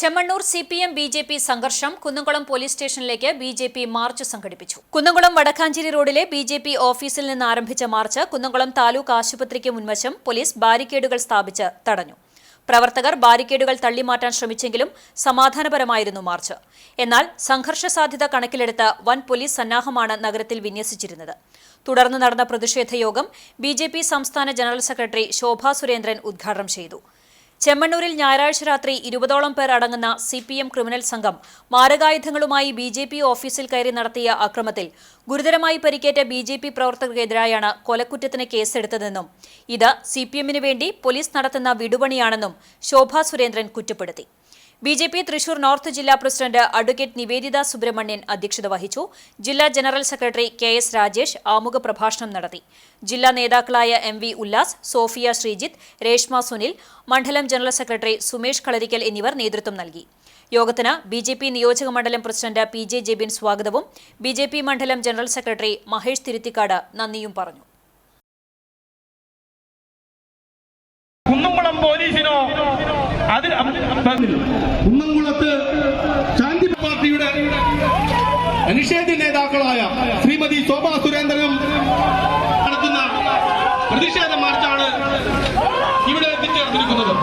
Chemmanur CPM BJP സംഘർഷം Kunnamkulam police സ്റ്റേഷനിലേക്ക് BJP March സംഘടിപ്പിച്ചു. കുന്നംകുളം വടക്കാഞ്ചേരി റോഡിലെ BJP ഓഫീസിൽ നിന്ന് ആരംഭിച്ച മാർച്ച് കുന്നംകുളം താലൂക്ക് ആശുപത്രിക്ക് മുൻവശം പോലീസ് ബാരിക്കേഡുകൾ സ്ഥാപിച്ച് തടഞ്ഞു. പ്രവർത്തകർ ബാരിക്കേഡുകൾ തള്ളിമാറ്റാൻ ശ്രമിച്ചെങ്കിലും സമാധാനപരമായിരുന്നു മാർച്ച്. എന്നാൽ സംഘർഷ സാധ്യത കണക്കിലെടുത്ത് വൻ പോലീസ് സന്നാഹമാണ് നഗരത്തിൽ വിന്യസിച്ചിരുന്നത്. തുടർന്ന് നടന്ന പ്രതിഷേധ യോഗം BJP സംസ്ഥാന ജനറൽ സെക്രട്ടറി ശോഭാ സുരേന്ദ്രൻ ഉദ്ഘാടനം ചെയ്തു. ചെമ്മണ്ണൂരിൽ ഞായറാഴ്ച രാത്രി 20ഓളം പേർ അടങ്ങുന്ന CPM ക്രിമിനൽ സംഘം മാരകായുധങ്ങളുമായി BJP ഓഫീസിൽ കയറി നടത്തിയ അക്രമത്തിൽ ഗുരുതരമായി പരിക്കേറ്റ BJP പ്രവർത്തകർക്കെതിരായാണ് കൊലക്കുറ്റത്തിന് കേസെടുത്തതെന്നും ഇത് CPMന് വേണ്ടി പോലീസ് നടത്തുന്ന വിടുപണിയാണെന്നും ശോഭാ സുരേന്ദ്രൻ കുറ്റപ്പെടുത്തി. BJP തൃശൂർ നോർത്ത് ജില്ലാ പ്രസിഡന്റ് അഡ്വക്കേറ്റ് നിവേദിത സുബ്രഹ്മണ്യൻ അധ്യക്ഷത വഹിച്ചു. ജില്ലാ ജനറൽ സെക്രട്ടറി KS രാജേഷ് ആമുഖ പ്രഭാഷണം നടത്തി. ജില്ലാ നേതാക്കളായ MV ഉല്ലാസ്, സോഫിയ ശ്രീജിത്ത്, രേഷ്മ സുനിൽ, മണ്ഡലം ജനറൽ സെക്രട്ടറി സുമേഷ് കളരിക്കൽ എന്നിവർ നേതൃത്വം നൽകി. യോഗത്തിന് BJP നിയോജക മണ്ഡലം പ്രസിഡന്റ് PJ ജെബിൻ സ്വാഗതവും BJP മണ്ഡലം ജനറൽ സെക്രട്ടറി മഹേഷ് തിരുത്തിക്കാട് നന്ദിയും പറഞ്ഞു. കുന്നംകുളം പോലീസിനോ കുന്നംകുളത്ത് ശാന്തി പാർട്ടിയുടെ നിഷേധ നേതാക്കളായ ശ്രീമതി ശോഭാ സുരേന്ദ്രനും നടത്തുന്ന പ്രതിഷേധ മാർച്ചാണ് ഇവിടെ എത്തിച്ചേർന്നിരിക്കുന്നത്.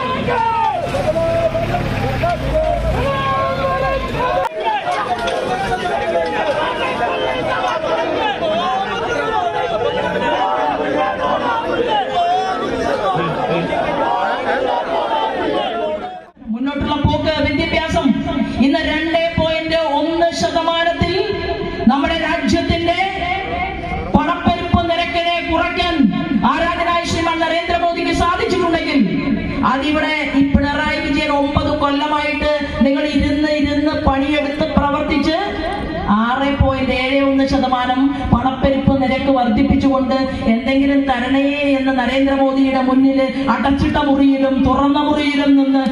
മുന്നോട്ടുള്ള പോക്ക് വിദ്യാഭ്യാസം ഇന്ന് 2.1% നമ്മുടെ രാജ്യത്തിന്റെ പണപ്പെരുപ്പ് നിരക്കിനെ കുറയ്ക്കാൻ ആരാധനായ ശ്രീമാൻ നരേന്ദ്രമോദിക്ക് സാധിച്ചിട്ടുണ്ടെങ്കിൽ അതിവിടെ ഈ പിണറായി വിജയൻ 9 കൊല്ലമായിട്ട് നിങ്ങൾ ഇരുന്ന് പണിയെടുത്ത് പ്രവർത്തിച്ച് 6.71% പണപ്പെരുപ്പ് നിരക്ക് വർദ്ധിപ്പിച്ചുകൊണ്ട് എന്തെങ്കിലും തരണേ എന്ന് നരേന്ദ്രമോദിയുടെ മുന്നിൽ അടച്ചിട്ട മുറിയിലും തുറന്ന മുറിയിലും നിന്ന്